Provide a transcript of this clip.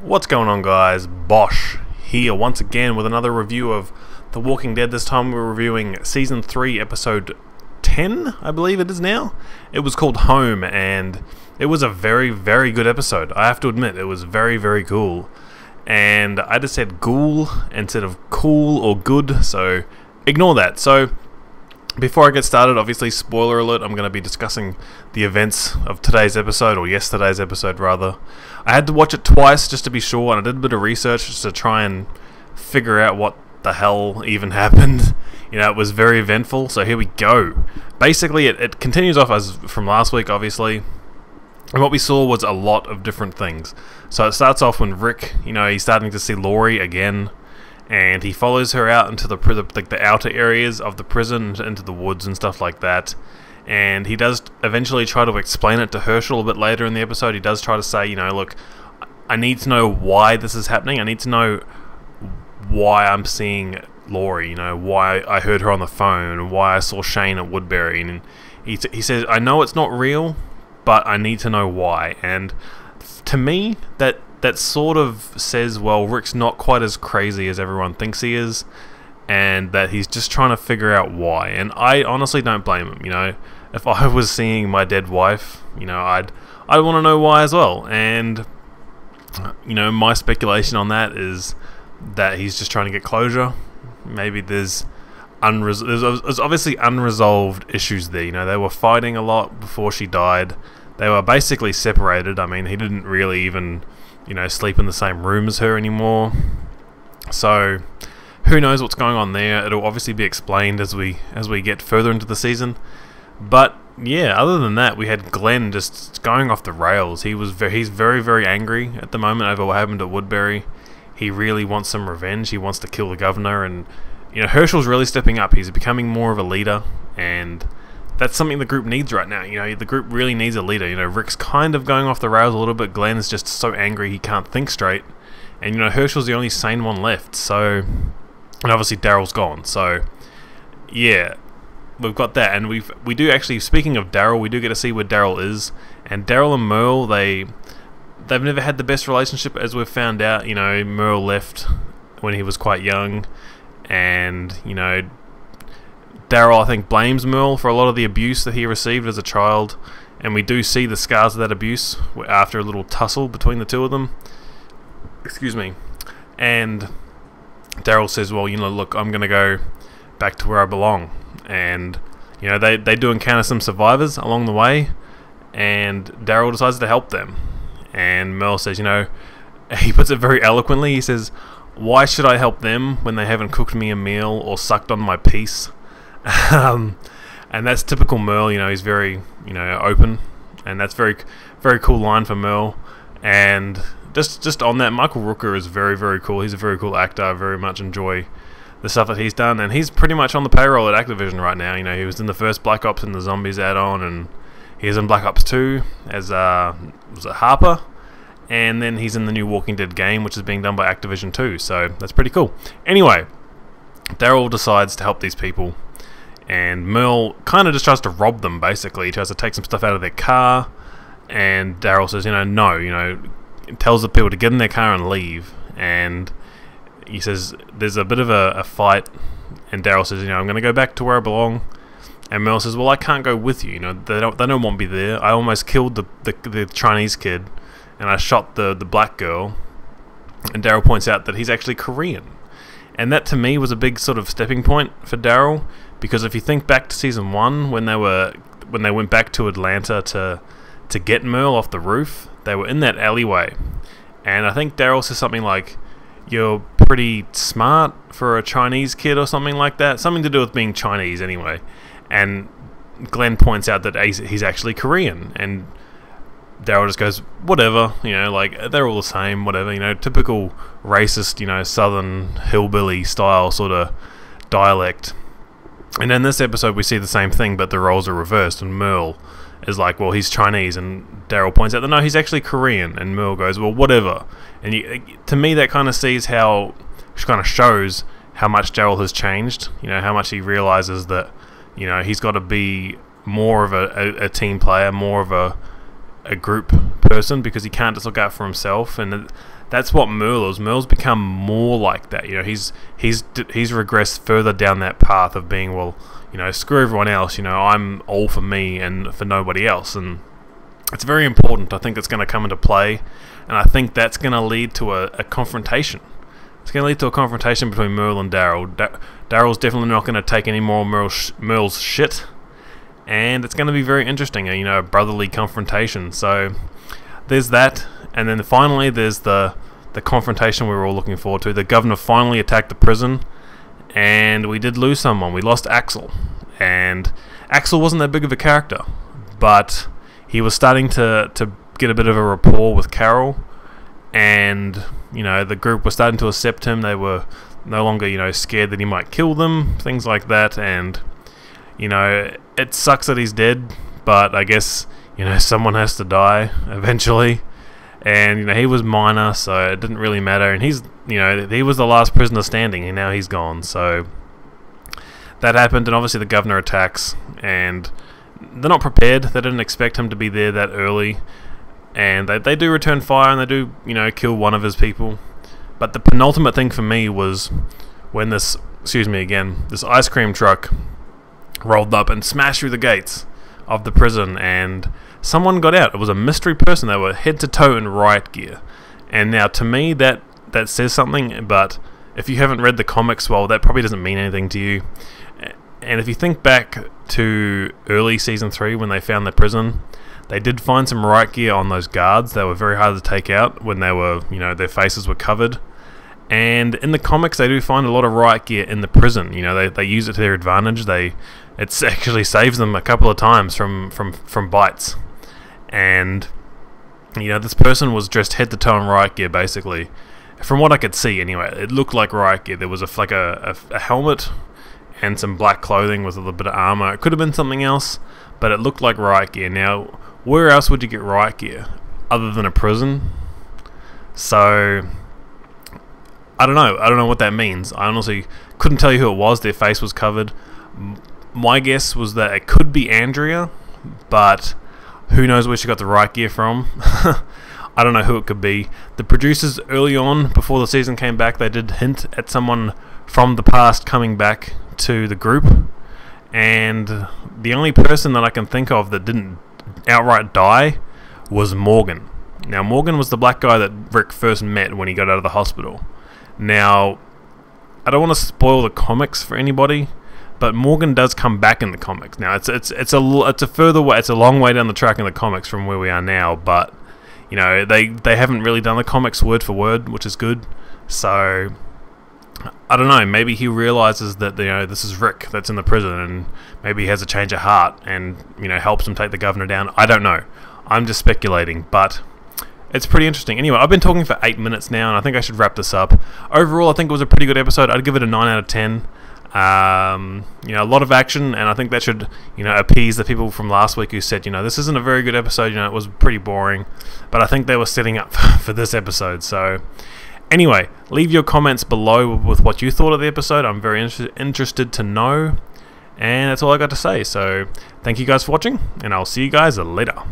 What's going on, guys? Bosch here once again with another review of The Walking Dead. This time we're reviewing Season 3, Episode 10, I believe it is now. It was called Home, and it was a very, very good episode. I have to admit, it was very, very cool. And I just said ghoul instead of cool or good, so ignore that. So, before I get started, obviously, spoiler alert, I'm going to be discussing the events of today's episode, or yesterday's episode rather. I had to watch it twice just to be sure, and I did a bit of research just to try and figure out what the hell even happened. You know, it was very eventful, so here we go. Basically, it continues off as from last week, obviously, and what we saw was a lot of different things. So it starts off when Rick, you know, he's starting to see Laurie again, and he follows her out into the outer areas of the prison, into the woods and stuff like that. And he does eventually try to explain it to Herschel a bit later in the episode. He does try to say, you know, look, I need to know why this is happening. I need to know why I'm seeing Laurie, you know, why I heard her on the phone, why I saw Shane at Woodbury. And he says, I know it's not real, but I need to know why. And to me, that sort of says, well, Rick's not quite as crazy as everyone thinks he is, and that he's just trying to figure out why. And I honestly don't blame him, you know. If I was seeing my dead wife, you know, I'd want to know why as well. And, you know, my speculation on that is that he's just trying to get closure. Maybe there's obviously unresolved issues there. You know, they were fighting a lot before she died. They were basically separated. I mean, he didn't really even, you know, sleep in the same room as her anymore. So, who knows what's going on there? It'll obviously be explained as we get further into the season. But yeah, other than that, we had Glenn just going off the rails. He's very, very angry at the moment over what happened at Woodbury. He really wants some revenge. He wants to kill the governor, and you know, Herschel's really stepping up. He's becoming more of a leader, and that's something the group needs right now. You know, the group really needs a leader. You know, Rick's kind of going off the rails a little bit. Glenn's just so angry he can't think straight, and you know, Herschel's the only sane one left. So, and obviously Daryl's gone. So, yeah, we've got that, and we do actually. Speaking of Daryl, we do get to see where Daryl is, and Daryl and Merle, they've never had the best relationship, as we've found out. You know, Merle left when he was quite young, and you know, Daryl, I think, blames Merle for a lot of the abuse that he received as a child, and we do see the scars of that abuse after a little tussle between the two of them. Excuse me. And Daryl says, well, you know, look, I'm going to go back to where I belong. And, you know, they do encounter some survivors along the way, and Daryl decides to help them. And Merle says, you know, he puts it very eloquently. He says, why should I help them when they haven't cooked me a meal or sucked on my piece? And that's typical Merle. You know, he's very, you know, open, and that's very, very cool line for Merle. And just on that, Michael Rooker is very, very cool. He's a very cool actor. I very much enjoy the stuff that he's done, and he's pretty much on the payroll at Activision right now. You know, he was in the first Black Ops and the Zombies add-on, and he's in Black Ops 2 as was it Harper, and then he's in the new Walking Dead game, which is being done by Activision too. So that's pretty cool. Anyway, Daryl decides to help these people, and Merle kind of just tries to rob them. Basically, he tries to take some stuff out of their car, and Daryl says, you know, no, you know, tells the people to get in their car and leave. And he says there's a bit of a fight, and Daryl says, you know, I'm going to go back to where I belong. And Merle says, well, I can't go with you. You know, they don't want me there. I almost killed the Chinese kid, and I shot the black girl. And Daryl points out that he's actually Korean, and that to me was a big sort of stepping point for Daryl, because if you think back to season 1, when they went back to Atlanta to get Merle off the roof, they were in that alleyway, and I think Daryl says something like, you're pretty smart for a Chinese kid, or something like that. Something to do with being Chinese anyway. And Glenn points out that he's actually Korean, and Daryl just goes, whatever, you know, like, they're all the same, whatever, you know, typical racist, you know, southern hillbilly style sort of dialect. And in this episode we see the same thing, but the roles are reversed, and Merle is like, well, he's Chinese, and Daryl points out that no, he's actually Korean, and Merle goes, well, whatever. And to me, that kind of shows how much Daryl has changed. You know, how much he realizes that, you know, he's got to be more of a team player, more of a a group person because he can't just look out for himself, and that's what Merle is. Merle's become more like that. He's regressed further down that path of being, well, screw everyone else. I'm all for me and for nobody else, and it's very important. I think it's going to come into play, and I think that's going to lead to a confrontation. It's going to lead to a confrontation between Merle and Daryl. Daryl's definitely not going to take any more Merle's shit, and it's going to be very interesting, a brotherly confrontation. So there's that, and then finally there's the confrontation we were all looking forward to. The governor finally attacked the prison, and we did lose someone. We lost Axel, and Axel wasn't that big of a character, but he was starting to get a bit of a rapport with Carol, and the group was starting to accept him. They were no longer scared that he might kill them, things like that. And it sucks that he's dead, but I guess someone has to die eventually, and he was minor, so it didn't really matter. And he's he was the last prisoner standing, and now he's gone. So that happened, and obviously the governor attacks, and they're not prepared. They didn't expect him to be there that early, and they do return fire, and they do kill one of his people. But the penultimate thing for me was when this ice cream truck rolled up and smashed through the gates of the prison, and someone got out. It was a mystery person. They were head to toe in riot gear, and now to me that says something. But if you haven't read the comics, well, that probably doesn't mean anything to you. And if you think back to early season 3 when they found the prison, they did find some riot gear on those guards. They were very hard to take out when they were, their faces were covered. And in the comics, they do find a lot of riot gear in the prison. They use it to their advantage. It actually saves them a couple of times from bites. And this person was dressed head to toe in riot gear, basically. From what I could see, anyway, it looked like riot gear. There was a helmet and some black clothing with a little bit of armor. It could have been something else, but it looked like riot gear. Now, where else would you get riot gear other than a prison? So I don't know what that means. I honestly couldn't tell you who it was. Their face was covered. My guess was that it could be Andrea, but who knows where she got the riot gear from. I don't know who it could be. The producers early on, before the season came back, they did hint at someone from the past coming back to the group, and the only person that I can think of that didn't outright die was Morgan. Now, Morgan was the black guy that Rick first met when he got out of the hospital. Now, I don't want to spoil the comics for anybody, but Morgan does come back in the comics. Now, it's a further way, it's a long way down the track in the comics from where we are now, but they haven't really done the comics word for word, which is good. So I don't know, maybe he realizes that this is Rick that's in the prison, and maybe he has a change of heart and helps him take the governor down. I don't know. I'm just speculating, but it's pretty interesting. Anyway, I've been talking for 8 minutes now, and I think I should wrap this up. Overall, I think it was a pretty good episode. I'd give it a 9 out of 10. A lot of action, and I think that should appease the people from last week who said this isn't a very good episode. It was pretty boring, but I think they were setting up for this episode. So anyway, leave your comments below with what you thought of the episode. I'm very interested to know, and that's all I got to say. So thank you guys for watching, and I'll see you guys later.